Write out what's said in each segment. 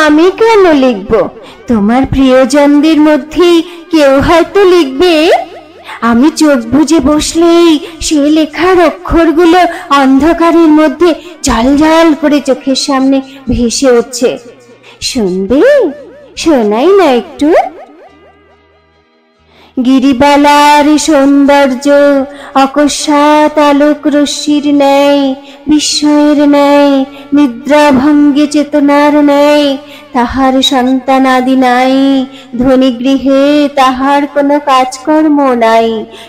আমি কেন লিখব? তোমার প্রিয়জনদের মধ্যেই কেউ হয়তো লিখবে। আমি চোখ বুজে বসলেই সে লেখার অক্ষরগুলো অন্ধকারের মধ্যে ঝলঝল করে চোখের সামনে ভেসে উঠছে। শুনবে? শোনাই না একটু। গিরিবালার সৌন্দর্য অকস্মাৎ আলোক রশ্মির ন্যায়, বিস্ময়ের ন্যায়, নিদ্রাভঙ্গে চেতনার ন্যায়। তাহার সন্তানাদি নাই, ধনী গৃহে তাহার কোনো কাজকর্ম নাই।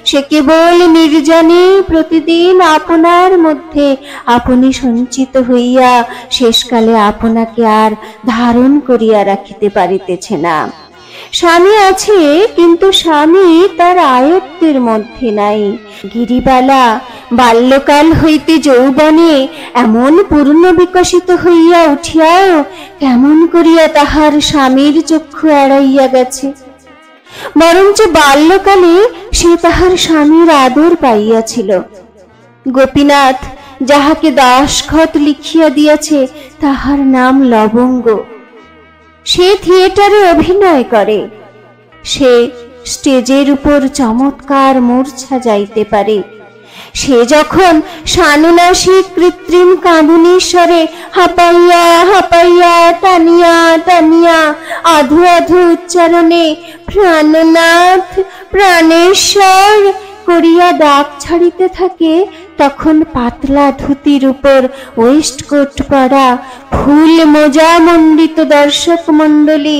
সে কেবল নির্জনে প্রতিদিন আপনার মধ্যে আপনি সঞ্চিত হইয়া শেষকালে আপনাকে আর ধারণ করিয়া রাখিতে পারিতেছে না। স্বামী আছে, কিন্তু স্বামী তার আয়ত্তের মধ্যে নাই। গিরিবালা বাল্যকাল হইতে যৌবনে এমন পূর্ণ বিকশিত হইয়া উঠিয়াও কেমন করিয়া তাহার স্বামীর চক্ষু এড়াইয়া গেছে। বরঞ্চ বাল্যকালে সে তাহার স্বামীর আদর পাইয়াছিল। গোপীনাথ যাহাকে দাসখত লিখিয়া দিয়াছে তাহার নাম লবঙ্গ। সে থিয়েটারে অভিনয় করে। সে স্টেজের উপর চমৎকার মূর্ছা যাইতে পারে। সে যখন সানুনাসিক কৃত্রিম কাঁদুনির স্বরে হাঁপাইয়া হাঁপাইয়া টানিয়া টানিয়া আধু আধু উচ্চারণে প্রাণনাথ প্রাণেশ্বর করিয়া ডাক ছাড়িতে থাকে, তখন পাতলা ধুতির উপর ওয়েস্টকোট পরা ফুল মোজা মণ্ডিত দর্শক মণ্ডলী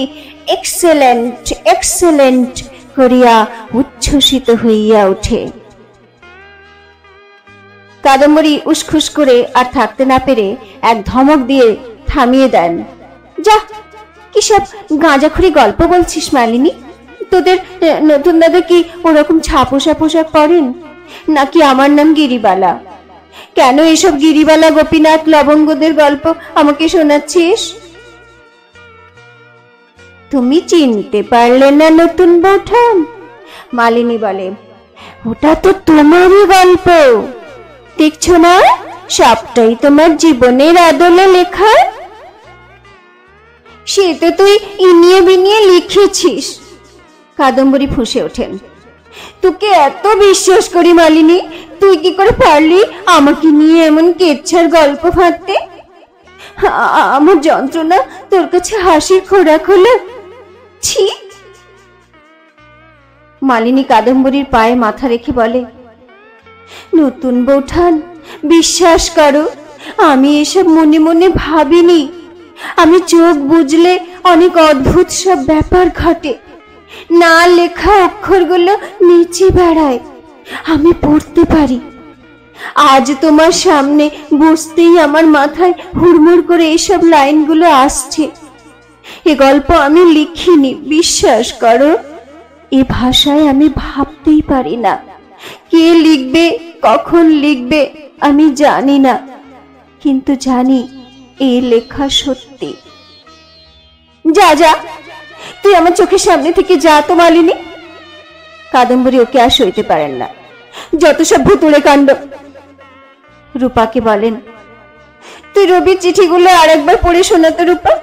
এক্সেলেন্ট এক্সেলেন্ট করিয়া উচ্ছ্বসিত হইয়া ওঠে। কাদম্বরী উসখুস করে আর থাকতে না পেরে এক ধমক দিয়ে থামিয়ে দেন। যা, কি সব গাঁজাখুরি গল্প বলছিস মালিনী? তোদের নতুন দাদা কি ওরকম ছাপোষা পোশাক পরেন? নাকি আমার নাম গিরিবালা? কেন এসব গিরিবালা গোপীনাথ লবঙ্গদের গল্প আমাকে শোনাচ্ছিস? তুমি চিনতে পারলে না নতুন বৌঠান? মালিনী বলে, ওটা তো তোমারই গল্প। দেখছো না, সবটাই তোমার জীবনের আদলে লেখা। সে তো তুই ইনিয়ে বিনিয়ে লিখেছিস। কাদম্বরী ফুঁসে ওঠেন। তোকে এত বিশ্বাস করি মালিনী, তুই কি করে পারলি আমাকে নিয়ে এমন কেচ্ছার গল্প ফাঁদতে? আমার যন্ত্রণা তোর কাছে হাসির খোরাক হলো। ছি। মালিনী কাদম্বরীর পায়ে মাথা রেখে বলে, নতুন বৌঠান, বিশ্বাস করো, আমি এসব মনে মনে ভাবিনি। আমি চোখ বুঝলে অনেক অদ্ভুত সব ব্যাপার ঘটে। না লেখা অক্ষরগুলো নিচে বেড়ায়, আমি পড়তে পারি। আজ তোমার সামনে বসতেই আমার মাথায় হুড়মুড় করে এসব লাইনগুলো আসছে। এ গল্প আমি লিখিনি, বিশ্বাস করো। এ ভাষায় আমি ভাবতেই পারি না। কে লিখবে, কখন লিখবে আমি জানি না, কিন্তু জানি এ লেখা সত্যি। যা যা, তুই আমার চোখের সামনে থেকে যা তো মালিনী। কাদম্বরী ওকে আর সইতে পারেন না। যত সব ভুতুড়ে কাণ্ড। রূপাকে বলেন, তুই রবির চিঠিগুলো আর একবার পড়ে শোনাতো রূপা।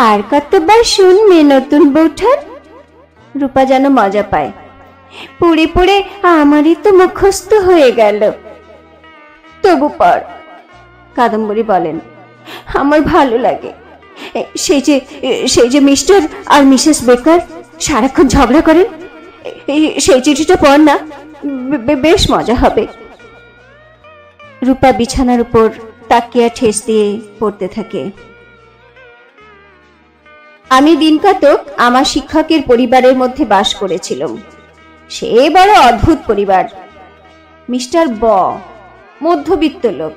আর কতবার শুনবে নতুন বৌঠান? রূপা যেন মজা পায়। পড়ে পড়ে আমারই তো মুখস্থ হয়ে গেল। তবু পড়। কাদম্বরী বলেন, আমার ভালো লাগে। সেই যে মিস্টার আর মিসেস বেকার সারাক্ষণ ঝগড়া করেন, সেই চিঠিটা পড় না, বেশ মজা হবে। রূপা বিছানার উপর তাকিয়া ঠেস দিয়ে পড়তে থাকে। আমি দিনকতক আমার শিক্ষকের পরিবারের মধ্যে বাস করেছিলাম। সে বড় অদ্ভুত পরিবার। মিস্টার ব মধ্যবিত্ত লোক।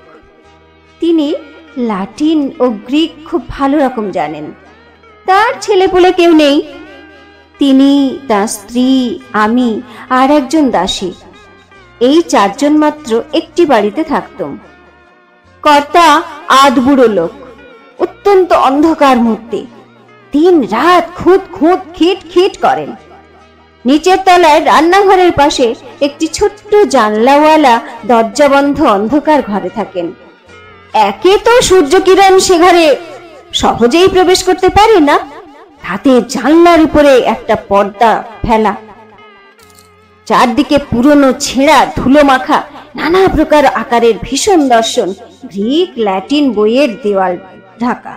তিনি লাটিন ও গ্রিক খুব ভালো রকম জানেন। তার ছেলেপুলে কেউ নেই। তিনি, তার স্ত্রী, আমি আর একজন দাসী, এই চারজন মাত্র একটি বাড়িতে থাকতাম। কর্তা আধবুড়ো লোক, অত্যন্ত অন্ধকার মূর্তি। দিন রাত খুঁত খুঁত খিট খিট করেন। নিচের তলায় রান্নাঘরের পাশে একটি ছোট্ট জানলাওয়ালা দরজা বন্ধ অন্ধকার ঘরে থাকেন। একে তো সূর্যকিরণ সে ঘরে সহজেই প্রবেশ করতে পারে না, তাতে জানলার উপরে একটা পর্দা ফেলা, চারদিকে পুরনো ছেঁড়া ধুলো মাখা নানা প্রকার আকারের ভীষণ দর্শন গ্রিক ল্যাটিন বইয়ের দেওয়াল ঢাকা।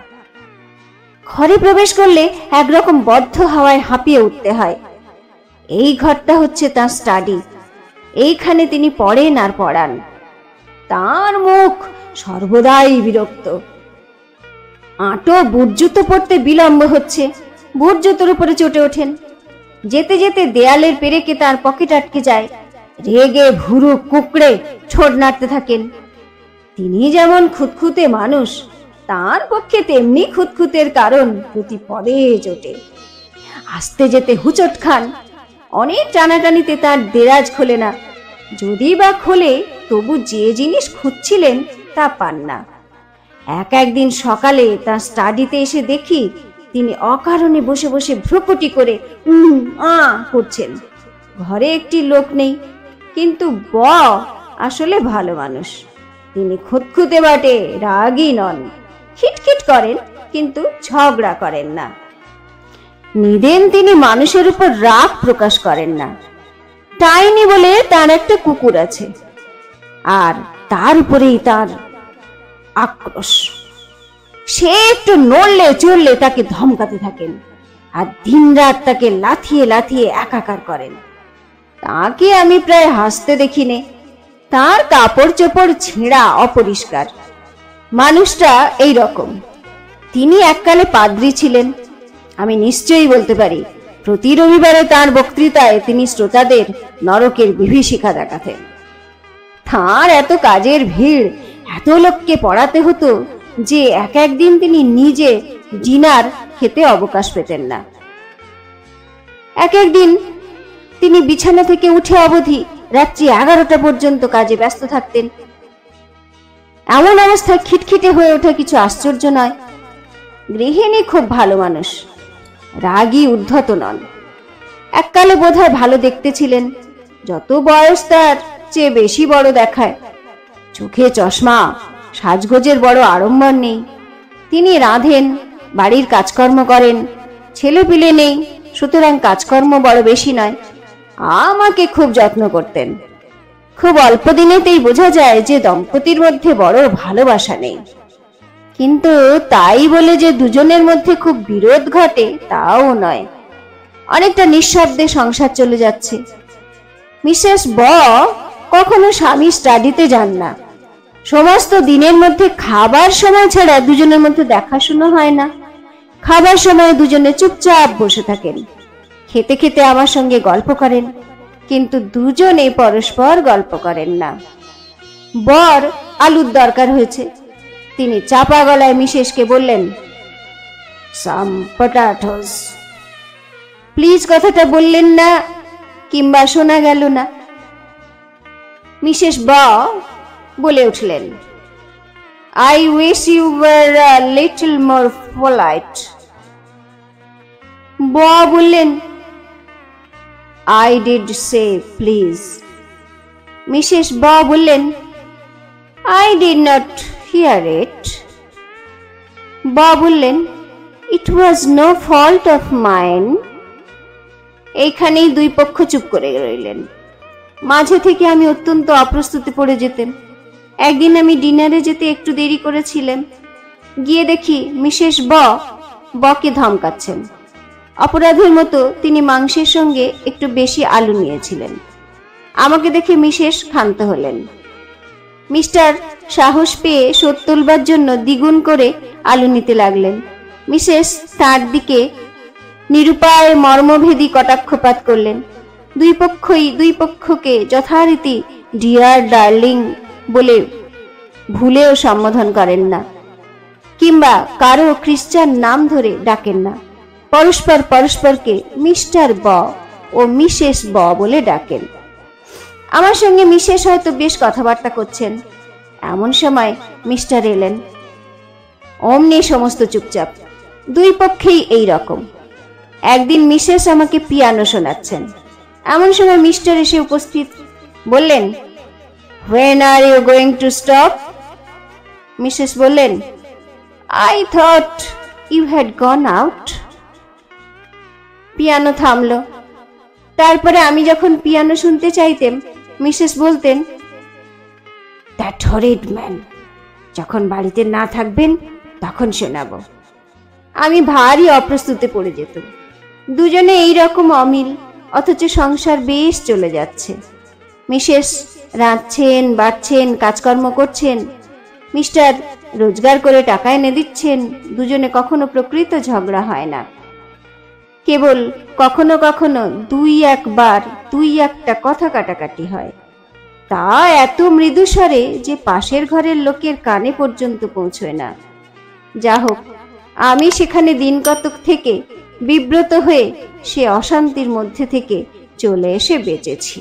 ঘরে প্রবেশ করলে একরকম বদ্ধ হাওয়ায় হাঁপিয়ে উঠতে হয়। এই ঘরটা হচ্ছে তার স্টাডি, এইখানে তিনি পড়েন আর পড়ান। তার মুখ সর্বদাই বিরক্ত। আঁটো বুট জুতো পড়তে বিলম্ব হচ্ছে, বুট জুতোর উপরে চটে ওঠেন। যেতে যেতে দেয়ালের পেরেকে তার পকেট আটকে যায়, রেগে ভুরু কুকড়ে ঠোঁট নাড়তে থাকেন। তিনি যেমন খুঁতখুঁতে মানুষ, তার পক্ষে তেমনি খুঁতখুঁতের কারণ প্রতি পদে জোটে। আসতে যেতে হুচট খান, অনেক টানাটানিতে তার দেরাজ খোলে না, যদি বা খোলে তবু যে জিনিস খুঁজছিলেন তা পান না। একদিন সকালে তার স্টাডিতে এসে দেখি তিনি অকারণে বসে বসে ভ্রুকুটি করে করছেন। ঘরে একটি লোক নেই, কিন্তু আসলে ভালো মানুষ। তিনি খুঁতখুঁতে বটে, রাগী নন, খিটখিট করেন কিন্তু ঝগড়া করেন না। নিদেন তিনি মানুষের উপর রাগ প্রকাশ করেন না। টাইনি বলে তার একটা কুকুর আছে, আর তার উপরেই তার আক্রোশ। সে একটু নড়লে চড়লে তাকে ধমকাতে থাকেন, আর দিনরাত তাকে লাথিয়ে লাথিয়ে একাকার করেন। তাকে আমি প্রায় হাসতে দেখিনি। তার কাপড় চোপড় ছেঁড়া, অপরিষ্কার। মানুষটা এই রকম। তিনি এককালে পাদ্রী ছিলেন। আমি নিশ্চয়ই বলতে পারি, প্রতি রবিবারে তার বক্তৃতায় তিনি শ্রোতাদের নরকের বিভীষিকা দেখাতেন। তাঁর এত কাজের ভিড়, এত লোককে পড়াতে হতো যে একদিন তিনি নিজে ডিনার খেতে অবকাশ পেতেন না। একদিন তিনি বিছানা থেকে উঠে অবধি রাত্রি 11টা পর্যন্ত কাজে ব্যস্ত থাকতেন। এমন অবস্থায় খিটখিটে হয়ে ওঠা কিছু আশ্চর্য নয়। গৃহিণী খুব ভালো মানুষ, রাগী উদ্ধত নন। এককালে বোধহয় ভালো দেখতে ছিলেন, যত বয়স তার চেয়ে বেশি বড় দেখায়। চোখে চশমা, সাজগোজের বড় আড়ম্বর নেই। তিনি রাঁধেন, বাড়ির কাজকর্ম করেন। ছেলে পিলে নেই, সুতরাং কাজকর্ম বড় বেশি নয়। আমাকে খুব যত্ন করতেন। খুব অল্প দিনেতেই বোঝা যায় যে দম্পতির মধ্যে বড় ভালোবাসা নেই। কিন্তু তাই বলে যে দুজনের মধ্যে খুব বিরোধ ঘটে তাও নয়। অনেকটা নিঃশব্দে সংসার চলে যাচ্ছে। মিসেস কখনো স্বামী স্টাডিতে যান না। সমস্ত দিনের মধ্যে খাবার সময় ছাড়া দুজনের মধ্যে দেখাশোনা হয় না। খাবার সময় দুজনে চুপচাপ বসে থাকেন। খেতে খেতে আমার সঙ্গে গল্প করেন, কিন্তু দুজনে পরস্পর গল্প করেন না। বর আলুর দরকার হয়েছে। তিনি চাপা গলায় মিসেসকে বললেন, সাম পটাটোস। প্লিজ কথাটা বললেন না, কিংবা শোনা গেল না। মিসেস বলে উঠলেন, I wish you were a little more polite. বললেন, I did say please. Mrs বললেন, I did not hear it. বললেন, It was no fault of mine. এইখানেই দুই পক্ষ চুপ করে রইলেন। মাঝে থেকে আমি অত্যন্ত অপ্রস্তুতে পড়ে যেতেম। একদিন আমি ডিনারে যেতে একটু দেরি করেছিলাম। গিয়ে দেখি মিসেস বকে ধমকাচ্ছেন। অপরাধের মতো তিনি মাংসের সঙ্গে একটু বেশি আলু নিয়েছিলেন। আমাকে দেখে মিসেস ক্ষান্ত হলেন। মিস্টার সাহস পেয়ে শোধ তোলবার জন্য দ্বিগুণ করে আলু নিতে লাগলেন। মিসেস তার দিকে নিরুপায় মর্মভেদী কটাক্ষপাত করলেন। দুই পক্ষকে যথারীতি ডিয়ার ডার্লিং বলে ভুলেও সম্বোধন করেন না, কিংবা কারো খ্রিস্টান নাম ধরে ডাকেন না। পরস্পরকে মিস্টার ও মিসেস বলে ডাকেন। আমার সঙ্গে মিসেস হয়তো বেশ কথাবার্তা করছেন। এমন সময় মিস্টার এলেন। অমনি সমস্ত চুপচাপ। দুই পক্ষেই এই রকম। একদিন মিসেস আমাকে পিয়ানো শোনাচ্ছেন। এমন সময় মিস্টার এসে উপস্থিত। বললেন, When are you going to stop? Mrs বললেন, I thought you had gone out. Piano থামলো। তারপরে আমি যখন পিয়ানো শুনতে চাইতেম, মিসেস বলতেন, দ্যাট হরিড ম্যান, যখন বাড়িতে না থাকবেন তখন শোনাবো। আমি ভারী অপ্রস্তুতে পড়ে যেতাম। দুজনে এইরকম অমিল, অথচ সংসার বেশ চলে যাচ্ছে। মিসেস রাঁধছেন, বাড়ছেন, কাজকর্ম করছেন, মিস্টার রোজগার করে টাকা এনে দিচ্ছেন। দুজনে কখনো প্রকৃত ঝগড়া হয় না, কেবল কখনো কখনো দুই একবার দুই একটা কথা কাটাকাটি হয়, তা এত মৃদুস্বরে যে পাশের ঘরের লোকের কানে পর্যন্ত পৌঁছয় না। যা হোক, আমি সেখানে দিন কতক থেকে বিব্রত হয়ে সে অশান্তির মধ্যে থেকে চলে এসে বেঁচেছি।